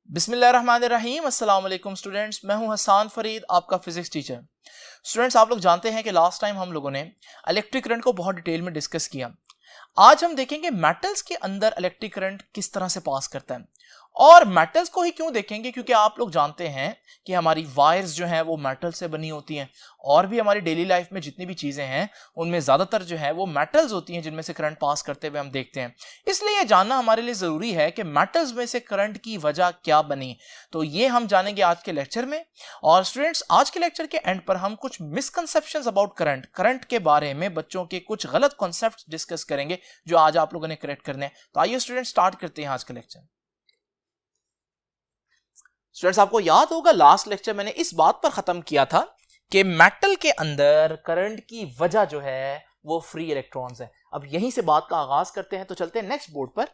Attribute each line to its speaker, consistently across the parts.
Speaker 1: बिस्मिल्लाहिर्रहमानिर्रहीम अस्सलाम वालेकुम स्टूडेंट्स, मैं हूं हसान फरीद, आपका फिजिक्स टीचर। स्टूडेंट्स, आप लोग जानते हैं कि लास्ट टाइम हम लोगों ने इलेक्ट्रिक करंट को बहुत डिटेल में डिस्कस किया। आज हम देखेंगे मेटल्स के अंदर इलेक्ट्रिक करंट किस तरह से पास करता है। और मेटल्स को ही क्यों देखेंगे, क्योंकि आप लोग जानते हैं कि हमारी वायर्स जो हैं वो मेटल से बनी होती हैं, और भी हमारी डेली लाइफ में जितनी भी चीज़ें हैं उनमें ज़्यादातर जो है वो मेटल्स होती हैं जिनमें से करंट पास करते हुए हम देखते हैं। इसलिए ये जानना हमारे लिए ज़रूरी है कि मेटल्स में से करंट की वजह क्या बनी। तो ये हम जानेंगे आज के लेक्चर में। और स्टूडेंट्स, आज के लेक्चर के एंड पर हम कुछ मिसकंसेप्शंस अबाउट करंट के बारे में बच्चों के कुछ गलत कॉन्सेप्ट डिस्कस करेंगे जो आज आप लोगों ने करेक्ट करने हैं। तो आइए स्टूडेंट, स्टार्ट करते हैं आज का लेक्चर। स्टूडेंट्स, आपको याद होगा लास्ट लेक्चर मैंने इस बात पर खत्म किया था कि मेटल के अंदर करंट की वजह जो है वो फ्री इलेक्ट्रॉन्स है। अब यहीं से बात का आगाज करते हैं, तो चलते हैं नेक्स्ट बोर्ड पर।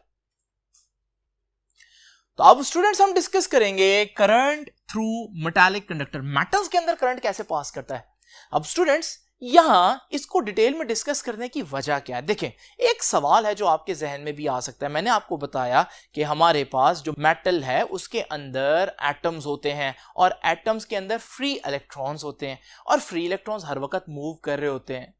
Speaker 1: तो अब स्टूडेंट्स हम डिस्कस करेंगे current through metallic conductor. Metals के अंदर करंट कैसे पास करता है। अब स्टूडेंट्स, यहां इसको डिटेल में डिस्कस करने की वजह क्या है। देखें, एक सवाल है जो आपके जहन में भी आ सकता है। मैंने आपको बताया कि हमारे पास जो मेटल है उसके अंदर एटम्स होते हैं, और एटम्स के अंदर फ्री इलेक्ट्रॉन्स होते हैं, और फ्री इलेक्ट्रॉन्स हर वक्त मूव कर रहे होते हैं,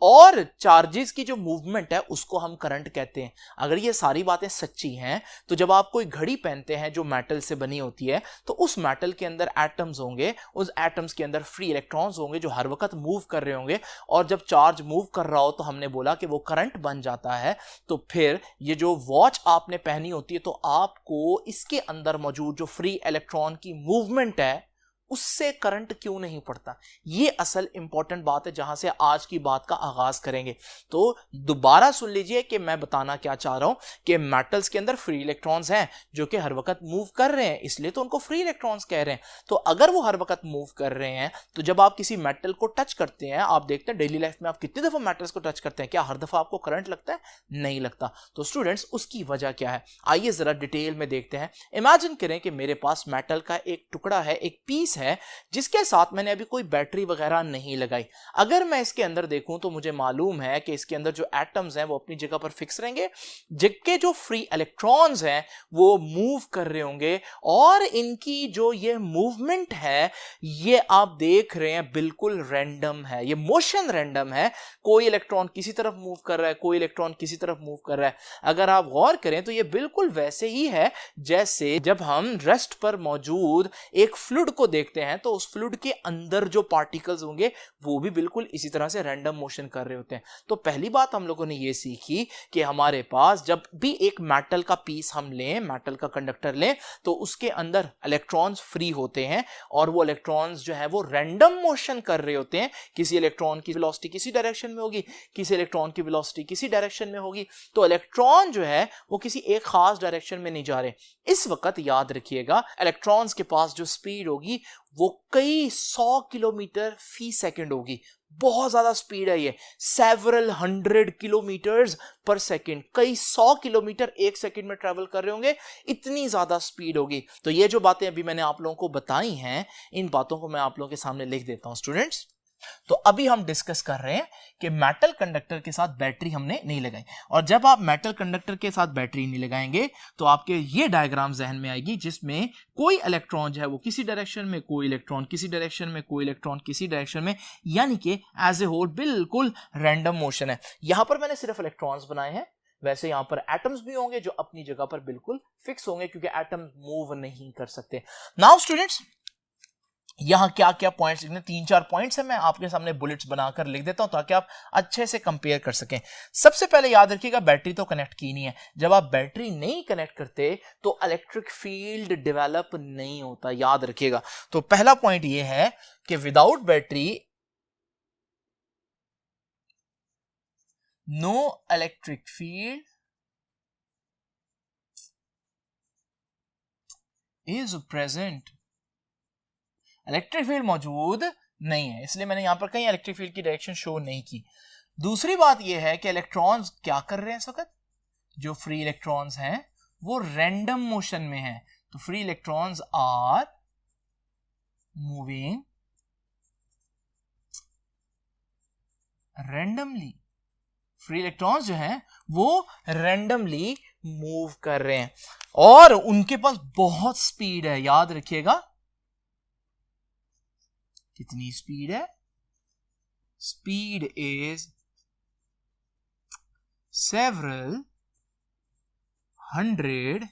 Speaker 1: और चार्जेस की जो मूवमेंट है उसको हम करंट कहते हैं। अगर ये सारी बातें सच्ची हैं तो जब आप कोई घड़ी पहनते हैं जो मेटल से बनी होती है, तो उस मेटल के अंदर एटम्स होंगे, उस एटम्स के अंदर फ्री इलेक्ट्रॉन्स होंगे जो हर वक्त मूव कर रहे होंगे, और जब चार्ज मूव कर रहा हो तो हमने बोला कि वो करंट बन जाता है। तो फिर ये जो वॉच आपने पहनी होती है, तो आपको इसके अंदर मौजूद जो फ्री इलेक्ट्रॉन की मूवमेंट है उससे करंट क्यों नहीं पड़ता। ये असल इंपॉर्टेंट बात है जहां से आज की बात का आगाज करेंगे। तो दोबारा सुन लीजिए कि मैं बताना क्या चाह रहा हूं कि मेटल्स के अंदर फ्री इलेक्ट्रॉन्स हैं जो कि हर वक्त मूव कर रहे हैं, इसलिए तो उनको फ्री इलेक्ट्रॉन्स कह रहे हैं। तो अगर वो हर वक्त मूव कर रहे हैं, तो जब आप किसी मेटल को टच करते हैं, आप देखते हैं डेली लाइफ में आप कितनी दफा मेटल्स को टच करते हैं, क्या हर दफा आपको करंट लगता है? नहीं लगता। तो स्टूडेंट्स, उसकी वजह क्या है, आइए जरा डिटेल में देखते हैं। इमेजिन करें कि मेरे पास मेटल का एक टुकड़ा है, एक पीस है, जिसके साथ मैंने अभी कोई बैटरी वगैरह नहीं लगाई। अगर मैं इसके अंदर देखूं तो मुझे मालूम है कि इसके अंदर जो एटम्स हैं वो अपनी जगह पर फिक्स रहेंगे, जिनके जो फ्री इलेक्ट्रॉन्स हैं वो मूव कर रहे होंगे, और इनकी जो ये मूवमेंट है ये आप देख रहे हैं बिल्कुल रैंडम है, ये मोशन रैंडम है। कोई इलेक्ट्रॉन किसी तरफ मूव कर रहा है, कोई इलेक्ट्रॉन किसी तरफ मूव कर रहा है। अगर आप गौर करें तो ये बिल्कुल वैसे ही है जैसे जब हम रेस्ट पर मौजूद एक फ्लूइड को देखते हैं, तो उस फ्लूइड के अंदर जो पार्टिकल्स होंगे वो भी बिल्कुल इसी तरह से रैंडम मोशन कर रहे होते हैं। तो पहली बात हम लोगों ने ये सीखी कि हमारे पास जब भी एक मेटल का पीस हम लें, मेटल का कंडक्टर लें, तो उसके अंदर इलेक्ट्रॉन्स फ्री होते हैं, और वो इलेक्ट्रॉन्स जो है वो रैंडम मोशन कर रहे होते हैं। किसी इलेक्ट्रॉन की वेलोसिटी किसी डायरेक्शन में होगी, किसी इलेक्ट्रॉन की वेलोसिटी किसी डायरेक्शन में होगी। तो इलेक्ट्रॉन जो है वो किसी एक खास डायरेक्शन में नहीं जा रहे। इस वक्त याद रखिएगा, इलेक्ट्रॉन्स के पास जो स्पीड होगी वो कई 100 किलोमीटर फी सेकंड होगी। बहुत ज्यादा स्पीड है ये, सेवरल 100 किलोमीटर्स पर सेकंड, कई 100 किलोमीटर एक सेकंड में ट्रेवल कर रहे होंगे, इतनी ज्यादा स्पीड होगी। तो ये जो बातें अभी मैंने आप लोगों को बताई हैं, इन बातों को मैं आप लोगों के सामने लिख देता हूं स्टूडेंट्स। तो अभी हम डिस्कस कर रहे हैं कि मेटल कंडक्टर के साथ बैटरी हमने नहीं लगाई, और जब आप मेटल कंडक्टर के साथ बैटरी नहीं लगाएंगे तो आपके ये डायग्राम जहन में आएगी जिसमें कोई इलेक्ट्रॉन जो है वो किसी डायरेक्शन में, कोई इलेक्ट्रॉन किसी डायरेक्शन में, कोई इलेक्ट्रॉन किसी डायरेक्शन में, यानी कि एज ए होल बिल्कुल रैंडम मोशन है। यहां पर मैंने सिर्फ इलेक्ट्रॉन्स बनाए हैं, वैसे यहां पर एटम्स भी होंगे जो अपनी जगह पर बिल्कुल फिक्स होंगे, क्योंकि एटम मूव नहीं कर सकते। नाउ स्टूडेंट्स, यहां क्या क्या पॉइंट्स लिखने, 3-4 पॉइंट्स है, मैं आपके सामने बुलेट्स बनाकर लिख देता हूं ताकि आप अच्छे से कंपेयर कर सकें। सबसे पहले याद रखिएगा, बैटरी तो कनेक्ट की नहीं है। जब आप बैटरी नहीं कनेक्ट करते तो इलेक्ट्रिक फील्ड डेवलप नहीं होता, याद रखिएगा। तो पहला पॉइंट यह है कि without battery no electric field is present, electric field मौजूद नहीं है, इसलिए मैंने यहां पर कहीं इलेक्ट्रिक फील्ड की डायरेक्शन शो नहीं की। दूसरी बात यह है कि इलेक्ट्रॉन्स क्या कर रहे हैं इस वक्त, जो फ्री इलेक्ट्रॉन्स हैं वो रैंडम मोशन में हैं। तो free electrons are moving randomly, free electrons जो हैं वो रैंडमली मूव कर रहे हैं और उनके पास बहुत स्पीड है। याद रखिएगा कितनी स्पीड है? Speed is several hundred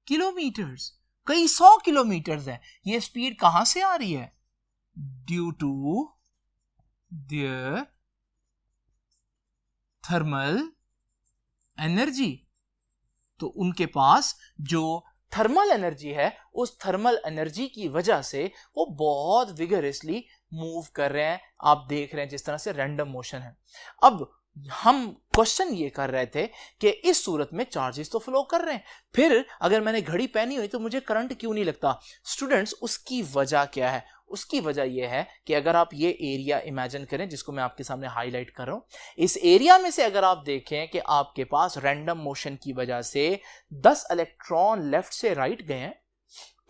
Speaker 1: kilometres, कई 100 किलोमीटर्स है। ये स्पीड कहां से आ रही है? Due to their thermal energy. तो उनके पास जो थर्मल एनर्जी है, उस थर्मल एनर्जी की वजह से वो बहुत विगरसली मूव कर रहे हैं। आप देख रहे हैं जिस तरह से रैंडम मोशन है। अब हम क्वेश्चन ये कर रहे थे कि इस सूरत में चार्जेस तो फ्लो कर रहे हैं, फिर अगर मैंने घड़ी पहनी हुई तो मुझे करंट क्यों नहीं लगता? स्टूडेंट्स, उसकी वजह क्या है? उसकी वजह यह है कि अगर आप ये एरिया इमेजिन करें जिसको मैं आपके सामने हाईलाइट कर रहा हूं, इस एरिया में से अगर आप देखें कि आपके पास रैंडम मोशन की वजह से 10 इलेक्ट्रॉन लेफ्ट से राइट गए हैं,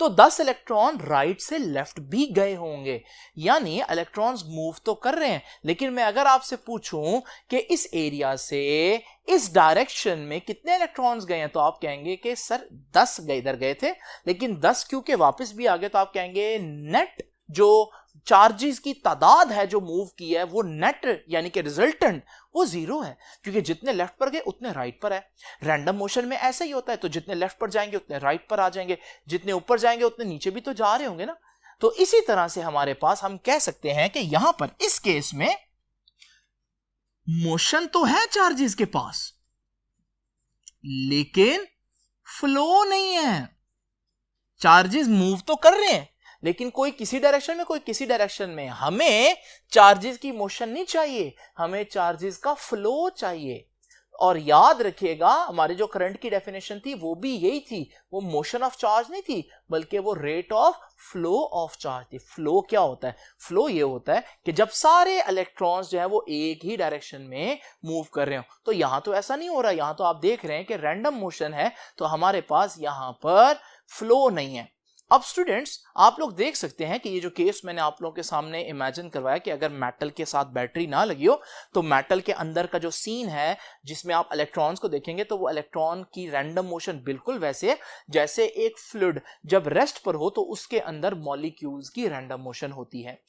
Speaker 1: तो 10 इलेक्ट्रॉन राइट से लेफ्ट भी गए होंगे, यानी इलेक्ट्रॉन्स मूव तो कर रहे हैं। लेकिन मैं अगर आपसे पूछूं कि इस एरिया से इस डायरेक्शन में कितने इलेक्ट्रॉन्स गए हैं, तो आप कहेंगे कि सर 10 इधर गए थे, लेकिन 10 क्योंकि वापस भी आ गए, तो आप कहेंगे नेट जो चार्जेस की तादाद है जो मूव की है वो नेट यानी कि रिजल्टेंट वो 0 है, क्योंकि जितने लेफ्ट पर गए उतने राइट पर है। रैंडम मोशन में ऐसा ही होता है, तो जितने लेफ्ट पर जाएंगे उतने राइट पर आ जाएंगे, जितने ऊपर जाएंगे उतने नीचे भी तो जा रहे होंगे ना। तो इसी तरह से हमारे पास हम कह सकते हैं कि यहां पर इस केस में मोशन तो है चार्जेस के पास, लेकिन फ्लो नहीं है। चार्जेस मूव तो कर रहे हैं, लेकिन कोई किसी डायरेक्शन में, कोई किसी डायरेक्शन में। हमें चार्जेस की मोशन नहीं चाहिए, हमें चार्जेस का फ्लो चाहिए। और याद रखिएगा हमारे जो करंट की डेफिनेशन थी वो भी यही थी, वो मोशन ऑफ चार्ज नहीं थी, बल्कि वो rate of flow of charge थी। फ्लो क्या होता है? फ्लो ये होता है कि जब सारे इलेक्ट्रॉन्स जो है वो एक ही डायरेक्शन में मूव कर रहे हो। तो यहां तो ऐसा नहीं हो रहा, यहां तो आप देख रहे हैं कि रैंडम मोशन है, तो हमारे पास यहां पर फ्लो नहीं है। अब स्टूडेंट्स, आप लोग देख सकते हैं कि ये जो केस मैंने आप लोगों के सामने इमेजिन करवाया कि अगर मेटल के साथ बैटरी ना लगी हो, तो मेटल के अंदर का जो सीन है जिसमें आप इलेक्ट्रॉन्स को देखेंगे, तो वो इलेक्ट्रॉन की रैंडम मोशन बिल्कुल वैसे है जैसे एक फ्लूइड जब रेस्ट पर हो तो उसके अंदर मॉलिक्यूल्स की रैंडम मोशन होती है।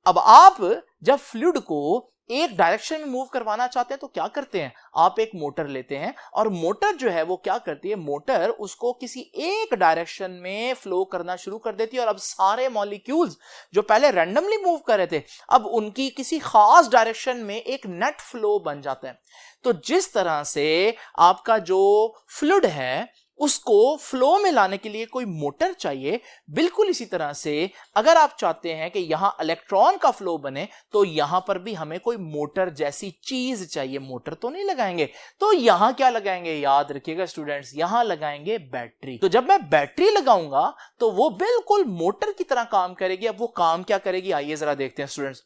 Speaker 1: अब आप जब फ्लूइड को एक डायरेक्शन में मूव करवाना चाहते हैं तो क्या करते हैं? आप एक मोटर लेते हैं और मोटर जो है वो क्या करती है? मोटर उसको किसी एक डायरेक्शन में फ्लो करना शुरू कर देती है, और अब सारे मॉलिक्यूल्स जो पहले रैंडमली मूव कर रहे थे, अब उनकी किसी खास डायरेक्शन में एक नेट फ्लो बन जाता है। तो जिस तरह से आपका जो फ्लूइड है उसको फ्लो में लाने के लिए कोई मोटर चाहिए, बिल्कुल इसी तरह से अगर आप चाहते हैं कि यहां इलेक्ट्रॉन का फ्लो बने, तो यहां पर भी हमें कोई मोटर जैसी चीज चाहिए। मोटर तो नहीं लगाएंगे, तो यहां क्या लगाएंगे? याद रखिएगा स्टूडेंट्स, यहां लगाएंगे बैटरी। तो जब मैं बैटरी लगाऊंगा तो वो बिल्कुल मोटर की तरह काम करेगी। अब वो काम क्या करेगी, आइए जरा देखते हैं स्टूडेंट्स।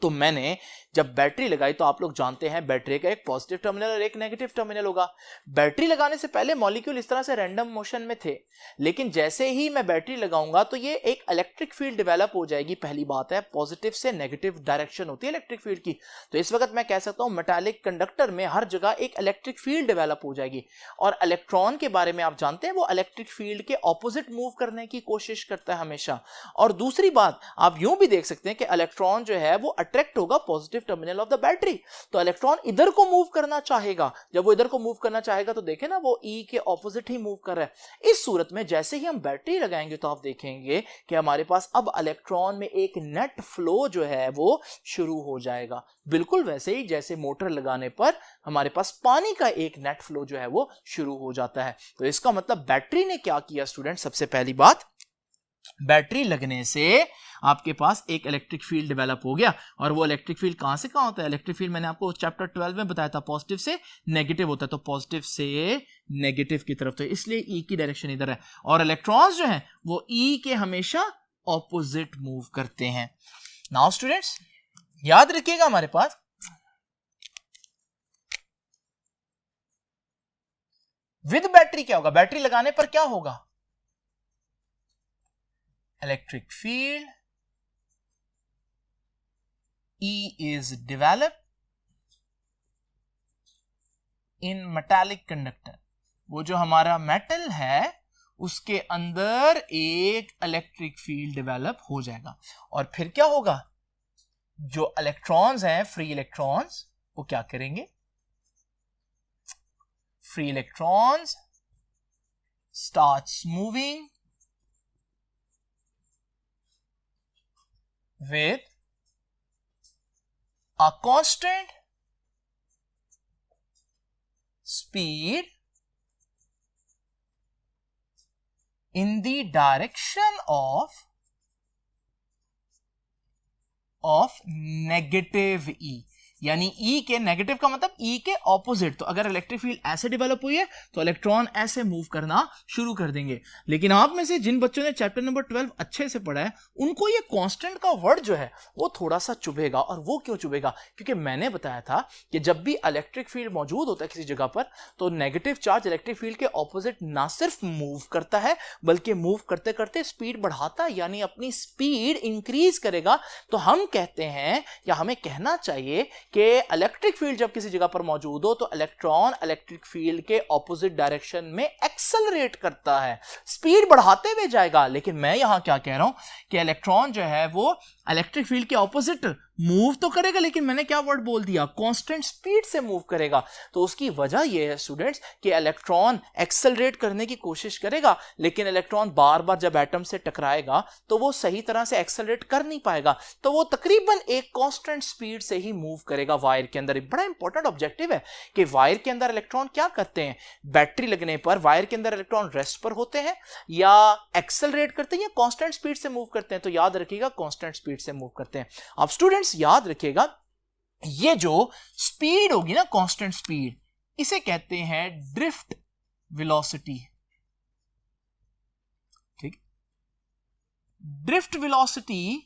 Speaker 1: तो मैंने जब बैटरी लगाई, तो आप लोग जानते हैं बैटरी का एक पॉजिटिव टर्मिनल और एक नेगेटिव टर्मिनल होगा। बैटरी लगाने से पहले मॉलिक्यूल इस तरह से रैंडम मोशन में थे, लेकिन जैसे ही मैं बैटरी लगाऊंगा तो ये एक इलेक्ट्रिक फील्ड डेवलप हो जाएगी। पहली बात है, पॉजिटिव से नेगेटिव डायरेक्शन होती है इलेक्ट्रिक फील्ड की। तो इस वक्त मैं कह सकता हूं मेटालिक कंडक्टर में हर जगह एक इलेक्ट्रिक फील्ड डेवलप हो जाएगी। और इलेक्ट्रॉन के बारे में आप जानते हैं, वो इलेक्ट्रिक फील्ड के ऑपोजिट मूव करने की कोशिश करता है हमेशा। और दूसरी बात, आप यूं भी देख सकते हैं कि इलेक्ट्रॉन जो है वो अट्रैक्ट होगा positive terminal of the battery, तो इलेक्ट्रॉन इधर को मूव करना चाहेगा। जब वो इधर को मूव करना चाहेगा तो देखें ना, वो ई के ऑपोजिट ही मूव कर रहा है। इस सूरत में जैसे ही हम बैटरी लगाएंगे तो आप देखेंगे कि हमारे पास अब इलेक्ट्रॉन में एक नेट फ्लो जो है वो शुरू हो जाएगा, बिल्कुल वैसे ही जैसे मोटर लगाने पर हमारे पास पानी का एक नेट फ्लो जो है वो शुरू हो जाता है। तो इसका मतलब बैटरी ने क्या किया स्टूडेंट? सबसे पहली बात, बैटरी लगने से आपके पास एक इलेक्ट्रिक फील्ड डेवलप हो गया। और वो इलेक्ट्रिक फील्ड कहां से कहां होता है? इलेक्ट्रिक फील्ड मैंने आपको चैप्टर 12 में बताया था, पॉजिटिव से नेगेटिव होता है, तो पॉजिटिव से नेगेटिव की तरफ, तो इसलिए ई की डायरेक्शन इधर है। और इलेक्ट्रॉन्स जो हैं वो ई के हमेशा ऑपोजिट मूव करते हैं। नाउ स्टूडेंट्स, याद रखिएगा हमारे पास विद बैटरी क्या होगा? बैटरी लगाने पर क्या होगा? Electric field E is developed in metallic conductor. वो जो हमारा मेटल है उसके अंदर एक इलेक्ट्रिक फील्ड डेवलप हो जाएगा और फिर क्या होगा, जो इलेक्ट्रॉन्स हैं फ्री इलेक्ट्रॉन्स वो क्या करेंगे, free electrons starts moving with a constant speed in the direction of negative E, यानी E के नेगेटिव का मतलब E के ऑपोजिट। तो अगर इलेक्ट्रिक फील्ड ऐसे डेवलप हुई है तो इलेक्ट्रॉन ऐसे मूव करना शुरू कर देंगे। लेकिन आप में से जिन बच्चों ने चैप्टर नंबर 12 अच्छे से पढ़ा है उनको ये कांस्टेंट का वर्ड जो है वो थोड़ा सा चुभेगा। और वो क्यों चुभेगा, क्योंकि मैंने बताया था कि जब भी इलेक्ट्रिक फील्ड मौजूद होता है किसी जगह पर तो नेगेटिव चार्ज इलेक्ट्रिक फील्ड के ऑपोजिट ना सिर्फ मूव करता है बल्कि मूव करते करते स्पीड बढ़ाता है, यानी अपनी स्पीड इंक्रीज करेगा। तो हम कहते हैं या हमें कहना चाहिए कि इलेक्ट्रिक फील्ड जब किसी जगह पर मौजूद हो तो इलेक्ट्रॉन इलेक्ट्रिक फील्ड के ऑपोजिट डायरेक्शन में एक्सेलरेट करता है, स्पीड बढ़ाते हुए जाएगा। लेकिन मैं यहां क्या कह रहा हूं कि इलेक्ट्रॉन जो है वो इलेक्ट्रिक फील्ड के ऑपोजिट मूव तो करेगा, लेकिन मैंने क्या वर्ड बोल दिया, कांस्टेंट स्पीड से मूव करेगा। तो उसकी वजह यह है स्टूडेंट्स कि इलेक्ट्रॉन एक्सेलरेट करने की कोशिश करेगा, लेकिन इलेक्ट्रॉन बार बार जब एटम से टकराएगा तो वो सही तरह से एक्सेलरेट कर नहीं पाएगा, तो वो तकरीबन एक कांस्टेंट स्पीड से ही मूव करेगा वायर के अंदर। बड़ा इंपॉर्टेंट ऑब्जेक्टिव है कि वायर के अंदर इलेक्ट्रॉन क्या करते हैं, बैटरी लगने पर वायर के अंदर इलेक्ट्रॉन रेस्ट पर होते हैं या एक्सेलरेट करते हैं या कांस्टेंट स्पीड से मूव करते हैं। तो याद रखिएगा कांस्टेंट स्पीड से मूव करते हैं। अब स्टूडेंट्स याद रखिएगा ये जो स्पीड होगी ना, कांस्टेंट स्पीड, इसे कहते हैं ड्रिफ्ट वेलोसिटी। ठीक, ड्रिफ्ट वेलोसिटी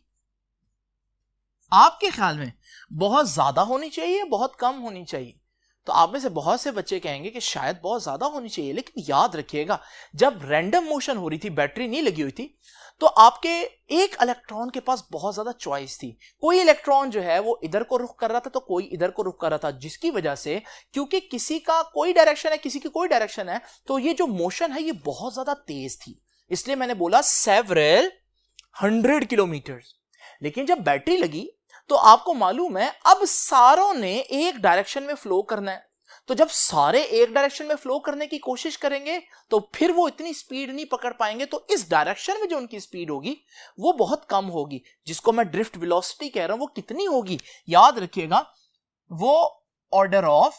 Speaker 1: आपके ख्याल में बहुत ज्यादा होनी चाहिए, बहुत कम होनी चाहिए? तो आप में से बहुत से बच्चे कहेंगे कि शायद बहुत ज्यादा होनी चाहिए। लेकिन याद रखिएगा जब रैंडम मोशन हो रही थी, बैटरी नहीं लगी हुई थी, तो आपके एक इलेक्ट्रॉन के पास बहुत ज्यादा चॉइस थी। कोई इलेक्ट्रॉन जो है वो इधर को रुख कर रहा था तो कोई इधर को रुख कर रहा था, जिसकी वजह से क्योंकि किसी का कोई डायरेक्शन है किसी की कोई डायरेक्शन है तो ये जो मोशन है ये बहुत ज्यादा तेज थी। इसलिए मैंने बोला सेवरल 100 किलोमीटर। लेकिन जब बैटरी लगी तो आपको मालूम है अब सारों ने एक डायरेक्शन में फ्लो करना है। तो जब सारे एक डायरेक्शन में फ्लो करने की कोशिश करेंगे तो फिर वो इतनी स्पीड नहीं पकड़ पाएंगे, तो इस डायरेक्शन में जो उनकी स्पीड होगी वो बहुत कम होगी, जिसको मैं ड्रिफ्ट वेलोसिटी कह रहा हूं। वो कितनी होगी याद रखिएगा, वो ऑर्डर ऑफ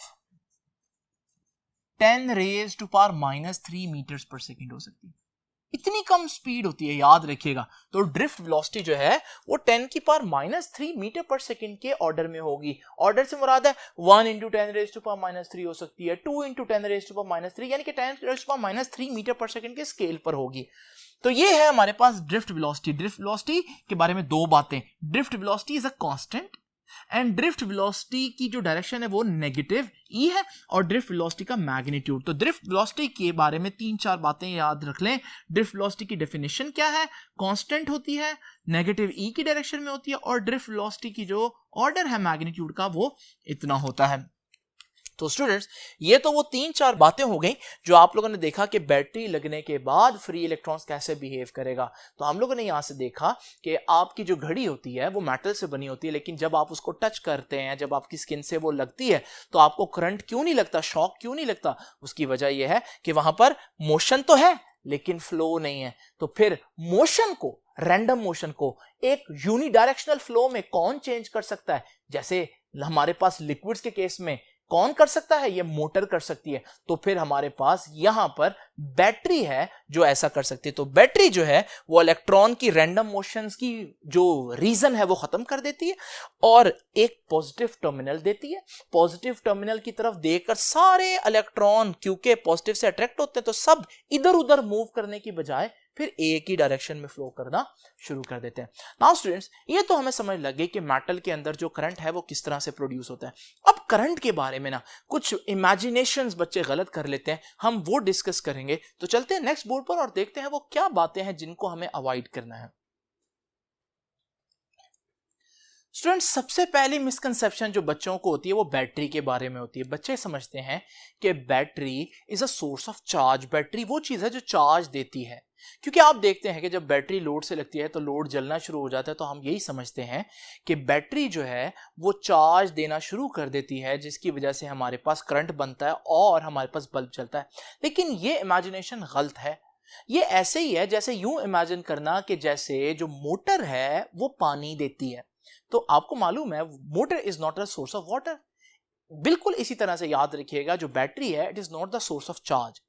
Speaker 1: 10⁻³ मीटर्स पर सेकेंड हो सकती है। इतनी कम स्पीड होती है, याद रखिएगा। तो ड्रिफ्ट वेलोसिटी जो है वो 10⁻³ मीटर पर सेकेंड के ऑर्डर में होगी। ऑर्डर से मुराद है 1 × 10⁻³ हो सकती है, 2 × 10⁻³ यानी कि 10⁻³ मीटर पर सेकेंड के स्केल पर होगी। तो ये है हमारे पास ड्रिफ्ट वेलोसिटी। ड्रिफ्ट वेलोसिटी के बारे में दो बातें, drift velocity is a constant and drift velocity की जो डायरेक्शन है वो नेगेटिव ई है और ड्रिफ्ट वेलोसिटी का मैग्नीट्यूड। तो ड्रिफ्ट वेलोसिटी के बारे में 3-4 बातें याद रख लें। ड्रिफ्ट वेलोसिटी की डेफिनेशन क्या है, कांस्टेंट होती है, नेगेटिव ई की डायरेक्शन में होती है और ड्रिफ्ट वेलोसिटी की जो ऑर्डर है मैग्नीट्यूड का वो इतना होता है। तो स्टूडेंट्स ये तो वो 3-4 बातें हो गई जो आप लोगों ने देखा कि बैटरी लगने के बाद फ्री इलेक्ट्रॉन्स कैसे बिहेव करेगा। तो हम लोगों ने यहां से देखा कि आपकी जो घड़ी होती है वो मेटल से बनी होती है, लेकिन जब आप उसको टच करते हैं, जब आपकी स्किन से वो लगती है तो आपको करंट क्यों नहीं लगता, शॉक क्यों नहीं लगता? उसकी वजह यह है कि वहां पर मोशन तो है लेकिन फ्लो नहीं है। तो फिर मोशन को, रैंडम मोशन को एक यूनिडायरेक्शनल फ्लो में कौन चेंज कर सकता है? जैसे हमारे पास लिक्विड्स के केस में कौन कर सकता है, ये मोटर कर सकती है। तो फिर हमारे पास यहां पर बैटरी है जो ऐसा कर सकती है। तो बैटरी जो है वो इलेक्ट्रॉन की रैंडम मोशंस की जो रीजन है वो खत्म कर देती है और एक पॉजिटिव टर्मिनल देती है। पॉजिटिव टर्मिनल की तरफ देखकर सारे इलेक्ट्रॉन क्योंकि पॉजिटिव से अट्रैक्ट होते हैं तो सब इधर उधर मूव करने की बजाय फिर एक ही डायरेक्शन में फ्लो करना शुरू कर देते हैं। नाउ स्टूडेंट्स ये तो हमें समझ लगे कि मेटल के अंदर जो करंट है वो किस तरह से प्रोड्यूस होता है। अब करंट के बारे में ना कुछ इमेजिनेशंस बच्चे गलत कर लेते हैं, हम वो डिस्कस करेंगे। तो चलते हैं नेक्स्ट बोर्ड पर और देखते हैं वो क्या बातें हैं जिनको हमें अवॉइड करना है। स्टूडेंट्स, सबसे पहली मिसकंसेप्शन जो बच्चों को होती है वो बैटरी के बारे में होती है। बच्चे समझते हैं कि battery is a source of charge. Battery वो चीज़ है जो चार्ज देती है, क्योंकि आप देखते हैं कि जब बैटरी लोड से लगती है तो लोड जलना शुरू हो जाता है, तो हम यही समझते हैं कि बैटरी जो है वो चार्ज देना शुरू कर देती है, जिसकी वजह से हमारे पास करंट बनता है और हमारे पास बल्ब चलता है। लेकिन ये इमेजिनेशन गलत है। ये ऐसे ही है जैसे यूं इमेजिन करना कि जैसे जो मोटर है वो पानी देती है। तो आपको मालूम है motor is not a source of water. बिल्कुल इसी तरह से याद रखिएगा, जो बैटरी है it is not the source of charge.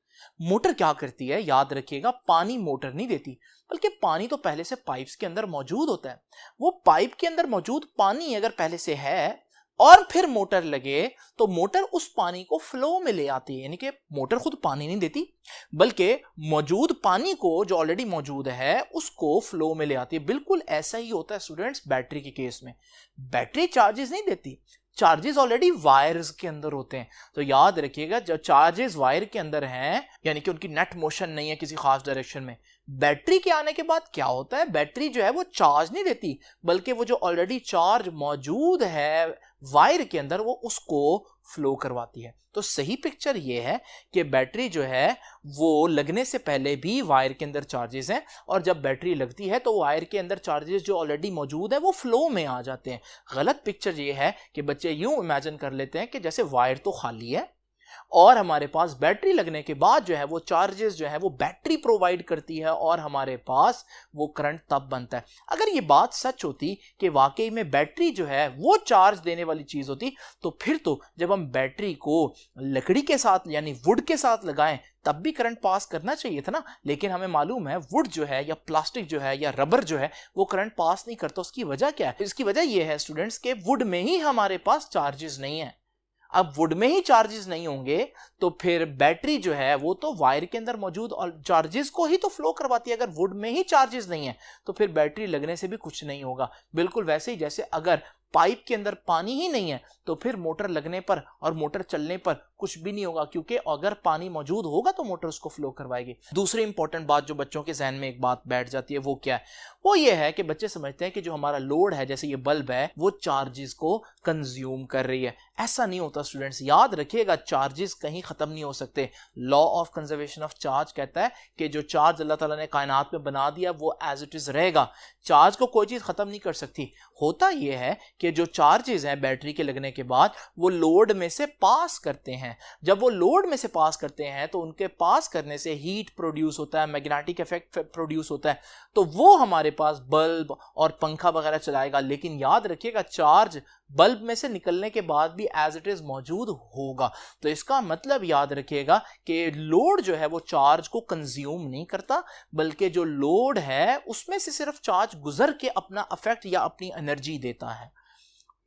Speaker 1: Motor क्या करती है, याद रखिएगा, पानी मोटर नहीं देती, बल्कि पानी तो पहले से पाइप्स के अंदर मौजूद होता है। वो पाइप के अंदर मौजूद पानी अगर पहले से है और फिर मोटर लगे तो मोटर उस पानी को फ्लो में ले आती है। यानी कि मोटर खुद पानी नहीं देती, बल्कि मौजूद पानी को जो ऑलरेडी मौजूद है उसको फ्लो में ले आती है। बिल्कुल ऐसा ही होता है स्टूडेंट्स बैटरी के केस में। बैटरी चार्जेस नहीं देती, चार्जेस ऑलरेडी वायर्स के अंदर होते हैं। तो याद रखिएगा, जब चार्जेस वायर के अंदर हैं यानी कि उनकी नेट मोशन नहीं है किसी खास डायरेक्शन में। बैटरी के आने के बाद क्या होता है, बैटरी जो है वो चार्ज नहीं देती, बल्कि वो जो ऑलरेडी चार्ज मौजूद है वायर के अंदर वो उसको फ्लो करवाती है। तो सही पिक्चर ये है कि बैटरी जो है वो लगने से पहले भी वायर के अंदर चार्जेस हैं, और जब बैटरी लगती है तो वायर के अंदर चार्जेस जो ऑलरेडी मौजूद है वो फ्लो में आ जाते हैं। गलत पिक्चर ये है कि बच्चे यूं इमेजिन कर लेते हैं कि जैसे वायर तो खाली है और हमारे पास बैटरी लगने के बाद जो है वो चार्जेस जो है वो बैटरी प्रोवाइड करती है और हमारे पास वो करंट तब बनता है। अगर ये बात सच होती कि वाकई में बैटरी जो है वो चार्ज देने वाली चीज होती, तो फिर तो जब हम बैटरी को लकड़ी के साथ यानी वुड के साथ लगाएं तब भी करंट पास करना चाहिए था ना। लेकिन हमें मालूम है वुड जो है या प्लास्टिक जो है या रबर जो है वो करंट पास नहीं करता। उसकी वजह क्या है? इसकी वजह यह है स्टूडेंट्स के वुड में ही हमारे पास चार्जेस नहीं है। अब वुड में ही चार्जेस नहीं होंगे तो फिर बैटरी जो है वो तो वायर के अंदर मौजूद और चार्जेस को ही तो फ्लो करवाती है। अगर वुड में ही चार्जेस नहीं है तो फिर बैटरी लगने से भी कुछ नहीं होगा। बिल्कुल वैसे ही जैसे अगर पाइप के अंदर पानी ही नहीं है तो फिर मोटर लगने पर और मोटर चलने पर कुछ भी नहीं होगा, क्योंकि अगर पानी मौजूद होगा तो मोटर उसको फ्लो करवाएगी। दूसरी इंपॉर्टेंट बात जो बच्चों के जहन में एक बात बैठ जाती है वो क्या है, वो ये है कि बच्चे समझते हैं कि जो हमारा लोड है जैसे ये बल्ब है वो चार्जेस को कंज्यूम कर रही है। ऐसा नहीं होता स्टूडेंट्स, याद रखिएगा चार्जेस कहीं खत्म नहीं हो सकते। Law of conservation of charge कहता है कि जो चार्ज अल्लाह ताला ने कायनात में बना दिया वो एज इट इज रहेगा। चार्ज को कोई चीज खत्म नहीं कर सकती। होता यह है कि जो चार्जेस हैं बैटरी के लगने के बाद वो लोड में से पास करते हैं। जब वो लोड में से पास करते हैं तो उनके पास करने से हीट प्रोड्यूस होता है, मैग्नेटिक इफेक्ट प्रोड्यूस होता है, तो वो हमारे पास बल्ब और पंखा वगैरह चलाएगा। लेकिन याद रखिएगा चार्ज बल्ब में से निकलने के बाद भी एज इट इज मौजूद होगा। तो इसका मतलब याद रखिएगा कि लोड जो है वो चार्ज को कंज्यूम नहीं करता, बल्कि जो लोड है उसमें से सिर्फ चार्ज गुजर के अपना इफेक्ट या अपनी एनर्जी देता है।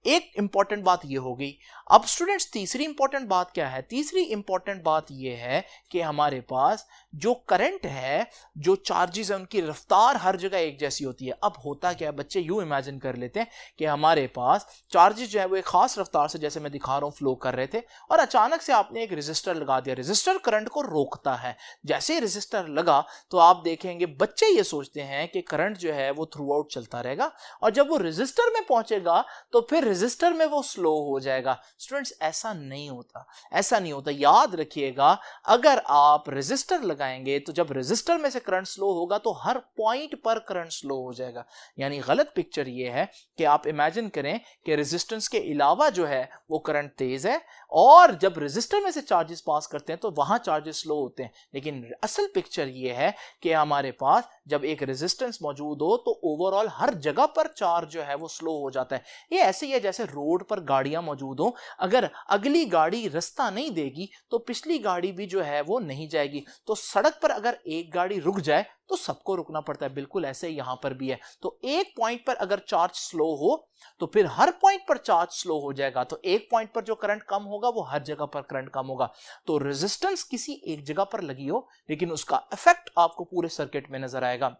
Speaker 1: एक इंपॉर्टेंट बात ये हो गई। अब स्टूडेंट्स तीसरी इंपॉर्टेंट बात क्या है? तीसरी इंपॉर्टेंट बात ये है कि हमारे पास जो करंट है, जो चार्जेस है, उनकी रफ्तार हर जगह एक जैसी होती है। अब होता क्या है, बच्चे यूं इमेजिन कर लेते हैं कि हमारे पास चार्जेस जो है वो एक खास रफ्तार से, जैसे मैं दिखा रहा हूं, फ्लो कर रहे थे और अचानक से आपने एक रेजिस्टर लगा दिया। रेजिस्टर करंट को रोकता है। जैसे ही रेजिस्टर लगा तो आप देखेंगे बच्चे ये सोचते हैं कि करंट जो है वो थ्रू आउट चलता रहेगा और जब वो रेजिस्टर में पहुंचेगा तो फिर रेजिस्टर में वो स्लो हो जाएगा। स्टूडेंट्स ऐसा नहीं होता, ऐसा नहीं होता। याद रखिएगा अगर आप रेजिस्टर लगाएंगे तो जब रेजिस्टर में से करंट स्लो होगा तो हर पॉइंट पर करंट स्लो हो जाएगा। यानी गलत पिक्चर ये है कि आप इमेजिन करें कि रेजिस्टेंस के अलावा जो है वो करंट तेज है और जब रेजिस्टर में से चार्जेस पास करते हैं तो वहां चार्जेस स्लो होते हैं। लेकिन असल पिक्चर ये है कि हमारे पास जब एक रेजिस्टेंस मौजूद हो तो ओवरऑल हर जगह पर चार्ज जो है वो स्लो हो जाता है। ये ऐसे ही है जैसे रोड पर गाड़ियां मौजूद हो, अगर अगली गाड़ी रास्ता नहीं देगी तो पिछली गाड़ी भी जो है वो नहीं जाएगी। तो सड़क पर अगर एक गाड़ी रुक जाए तो सबको रुकना पड़ता है। बिल्कुल ऐसे ही यहां पर भी है। तो एक पॉइंट पर अगर चार्ज स्लो हो तो फिर हर पॉइंट पर चार्ज स्लो हो जाएगा। तो एक पॉइंट पर जो करंट कम होगा वो हर जगह पर करंट कम होगा। तो रेजिस्टेंस किसी एक जगह पर लगी हो लेकिन उसका इफेक्ट आपको पूरे सर्किट में नजर आएगा।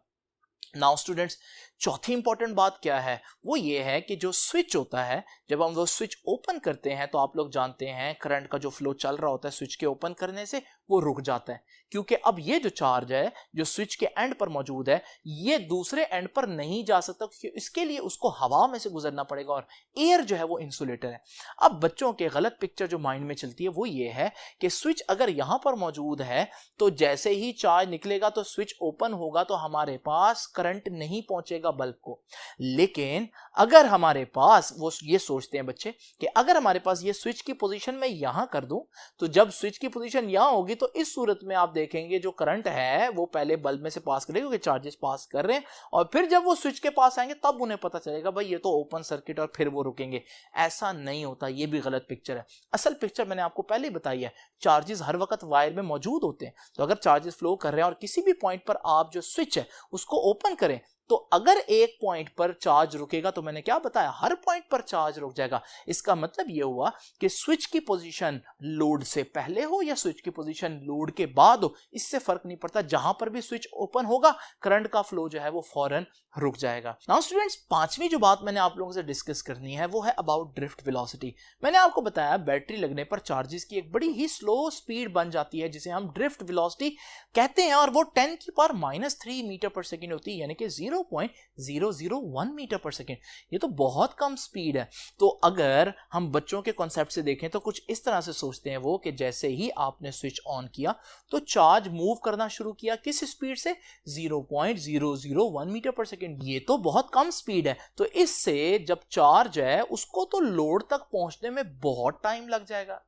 Speaker 1: नाउ स्टूडेंट्स चौथी इंपॉर्टेंट बात क्या है, वो ये है कि जो स्विच होता है, जब हम वो स्विच ओपन करते हैं तो आप लोग जानते हैं करंट का जो फ्लो चल रहा होता है स्विच के ओपन करने से वो रुक जाता है, क्योंकि अब ये जो चार्ज है जो स्विच के एंड पर मौजूद है ये दूसरे एंड पर नहीं जा सकता, क्योंकि इसके लिए उसको हवा में से गुजरना पड़ेगा और एयर जो है वो इंसुलेटर है। अब बच्चों के गलत पिक्चर जो माइंड में चलती है वो ये है कि स्विच अगर यहां पर मौजूद है तो जैसे ही चार्ज निकलेगा तो स्विच ओपन होगा तो हमारे पास करंट नहीं पहुंचेगा बल्ब को। लेकिन अगर हमारे पास, वो ये सोचते हैं बच्चे कि अगर हमारे पास ये स्विच की पोजीशन मैं यहां कर दूं तो जब स्विच की पोजीशन यहां होगी तो इस सूरत में आप देखेंगे जो करंट है वो पहले बल्ब में से पास करेगा क्योंकि चार्जेस पास कर रहे हैं, और फिर जब वो स्विच के पास आएंगे तब उन्हें पता चलेगा भाई ये तो ओपन सर्किट, और फिर वो रुकेंगे। ऐसा नहीं होता, ये भी गलत पिक्चर है। असल पिक्चर मैंने आपको पहले ही बताई है, चार्जेस हर वक्त वायर में मौजूद होते हैं, तो अगर चार्जेस फ्लो कर रहे हैं और किसी भी पॉइंट पर आप जो स्विच है उसको ओपन करें तो अगर एक पॉइंट पर चार्ज रुकेगा तो मैंने क्या बताया, हर पॉइंट पर चार्ज रुक जाएगा। इसका मतलब यह हुआ कि स्विच की पोजीशन लोड से पहले हो या स्विच की पोजीशन लोड के बाद हो, इससे फर्क नहीं पड़ता, जहां पर भी स्विच ओपन होगा करंट का फ्लो जो है वो फौरन रुक जाएगा। नाउ स्टूडेंट्स, पांचवी जो बात मैंने आप लोगों से डिस्कस करनी है वो है अबाउट ड्रिफ्ट वेलोसिटी। मैंने आपको बताया बैटरी लगने पर चार्जेस की एक बड़ी ही स्लो स्पीड बन जाती है जिसे हम ड्रिफ्ट वेलोसिटी कहते हैं, और वो 10⁻³ मीटर पर सेकेंड होती है, यानी कि 0.001 मीटर पर सेकेंड। ये तो बहुत कम स्पीड है। तो अगर हम बच्चों के कॉन्सेप्ट से देखें तो कुछ इस तरह से सोचते हैं वो कि जैसे ही आपने स्विच ऑन किया तो चार्ज मूव करना शुरू किया, किस स्पीड से, 0.001 मीटर पर सेकेंड। ये तो बहुत कम स्पीड है, तो इससे जब चार्ज है उसको तो लोड तक पहुंचने में बहुत टाइम लग जाएगा।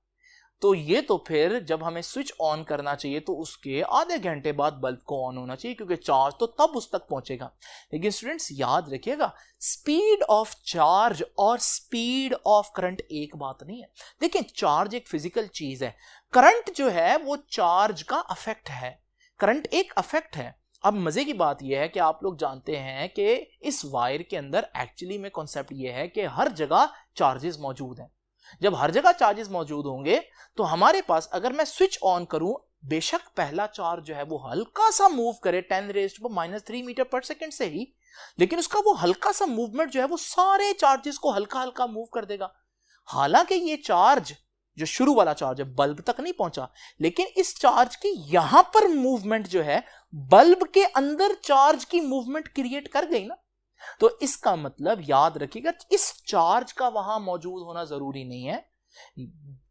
Speaker 1: तो ये तो फिर जब हमें स्विच ऑन करना चाहिए तो उसके आधे घंटे बाद बल्ब को ऑन होना चाहिए, क्योंकि चार्ज तो तब उस तक पहुंचेगा। लेकिन स्टूडेंट्स याद रखिएगा, स्पीड ऑफ चार्ज और स्पीड ऑफ करंट एक बात नहीं है। देखिए, चार्ज एक फिजिकल चीज है, करंट जो है वो चार्ज का अफेक्ट है, करंट एक अफेक्ट है। अब मजे की बात यह है कि आप लोग जानते हैं कि इस वायर के अंदर एक्चुअली में कॉन्सेप्ट यह है कि हर जगह चार्जेस मौजूद हैं। जब हर जगह चार्जेस मौजूद होंगे तो हमारे पास, अगर मैं स्विच ऑन करूं, बेशक पहला चार्ज जो है वो हल्का सा मूव करे 10⁻³ मीटर पर सेकेंड से ही, लेकिन उसका वो हल्का सा मूवमेंट जो है वो सारे चार्जेस को हल्का हल्का मूव कर देगा। हालांकि ये चार्ज जो शुरू वाला चार्ज है बल्ब तक नहीं पहुंचा, लेकिन इस चार्ज की यहां पर मूवमेंट जो है बल्ब के अंदर चार्ज की मूवमेंट क्रिएट कर गई ना। तो इसका मतलब याद रखिएगा, इस चार्ज का वहां मौजूद होना जरूरी नहीं है।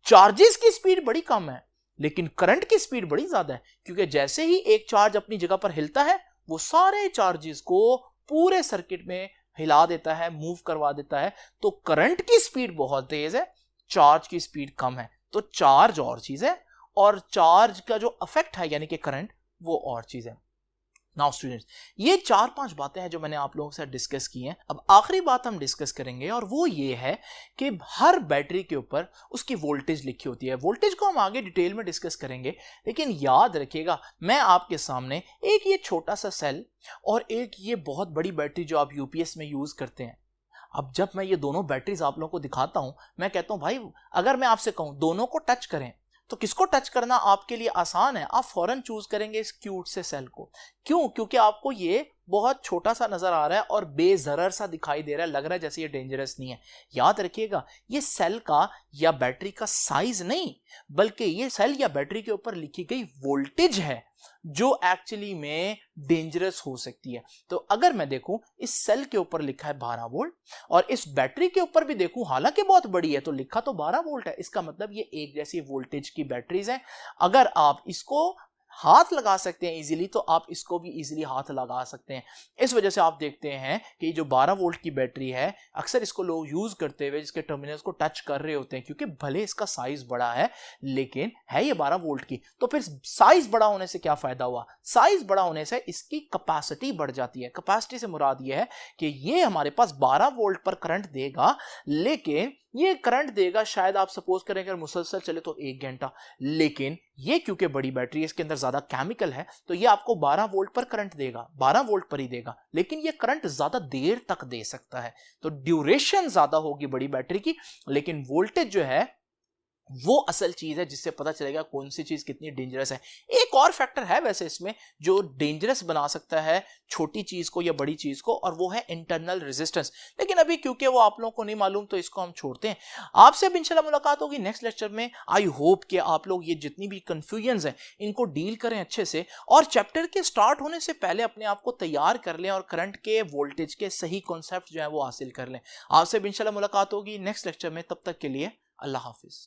Speaker 1: चार्जेस की स्पीड बड़ी कम है लेकिन करंट की स्पीड बड़ी ज्यादा है, क्योंकि जैसे ही एक चार्ज अपनी जगह पर हिलता है वो सारे चार्जेस को पूरे सर्किट में हिला देता है, मूव करवा देता है। तो करंट की स्पीड बहुत तेज है, चार्ज की स्पीड कम है। तो चार्ज और चीज है और चार्ज का जो अफेक्ट है यानी कि करंट, वो और चीज है। नाउ स्टूडेंट्स, ये 4-5 बातें हैं जो मैंने आप लोगों के साथ डिस्कस की हैं। अब आखिरी बात हम डिस्कस करेंगे और वो ये है कि हर बैटरी के ऊपर उसकी वोल्टेज लिखी होती है। वोल्टेज को हम आगे डिटेल में डिस्कस करेंगे, लेकिन याद रखिएगा, मैं आपके सामने एक ये छोटा सा सेल और एक ये बहुत बड़ी बैटरी जो आप यूपीएस में यूज करते हैं। अब जब मैं ये दोनों बैटरीज आप लोगों को दिखाता हूं, मैं कहता हूं भाई अगर मैं आपसे कहूं दोनों को टच करें तो किसको टच करना आपके लिए आसान है? आप फौरन चूज करेंगे इस क्यूट से सेल को। क्यों? क्योंकि आपको ये बहुत छोटा सा नजर आ रहा है और बेजरर सा दिखाई दे रहा है, लग रहा है जैसे ये डेंजरस नहीं है। याद रखिएगा, ये सेल का या बैटरी का साइज नहीं, बल्कि ये सेल या बैटरी के ऊपर लिखी गई वोल्टेज है जो एक्चुअली में डेंजरस हो सकती है। तो अगर मैं देखूं इस सेल के ऊपर लिखा है 12 वोल्ट और इस बैटरी के ऊपर भी देखूं, हालांकि बहुत बड़ी है तो लिखा तो 12 वोल्ट है, इसका मतलब ये एक जैसी वोल्टेज की बैटरीज हैं। अगर आप इसको हाथ लगा सकते हैं इजीली तो आप इसको भी इजीली हाथ लगा सकते हैं। इस वजह से आप देखते हैं कि जो 12 वोल्ट की बैटरी है, अक्सर इसको लोग यूज करते हुए इसके टर्मिनल्स को टच कर रहे होते हैं, क्योंकि भले इसका साइज बड़ा है लेकिन है ये 12 वोल्ट की। तो फिर साइज बड़ा होने से क्या फायदा हुआ? साइज बड़ा होने से इसकी कैपेसिटी बढ़ जाती है। कैपेसिटी से मुराद ये है कि ये हमारे पास 12 वोल्ट पर करंट देगा, लेकिन ये करंट देगा शायद आप सपोज करें अगर मुसलसल चले तो 1 घंटा, लेकिन ये क्योंकि बड़ी बैटरी है, इसके अंदर ज्यादा केमिकल है, तो ये आपको 12 वोल्ट पर करंट देगा, 12 वोल्ट पर ही देगा, लेकिन ये करंट ज्यादा देर तक दे सकता है। तो ड्यूरेशन ज्यादा होगी बड़ी बैटरी की, लेकिन वोल्टेज जो है वो असल चीज है जिससे पता चलेगा कौन सी चीज कितनी डेंजरस है। एक और फैक्टर है वैसे इसमें जो डेंजरस बना सकता है छोटी चीज को या बड़ी चीज को, और वो है इंटरनल रेजिस्टेंस। लेकिन अभी क्योंकि वो आप लोगों को नहीं मालूम तो इसको हम छोड़ते हैं। आपसे अब इंशाल्लाह मुलाकात होगी नेक्स्ट लेक्चर में। आई होप कि आप लोग ये जितनी भी कंफ्यूजन है इनको डील करें अच्छे से, और चैप्टर के स्टार्ट होने से पहले अपने आप को तैयार कर लें और करंट के वोल्टेज के सही कॉन्सेप्ट जो है वो हासिल कर लें। आपसे अब इंशाल्लाह मुलाकात होगी नेक्स्ट लेक्चर में। तब तक के लिए अल्लाह हाफिज।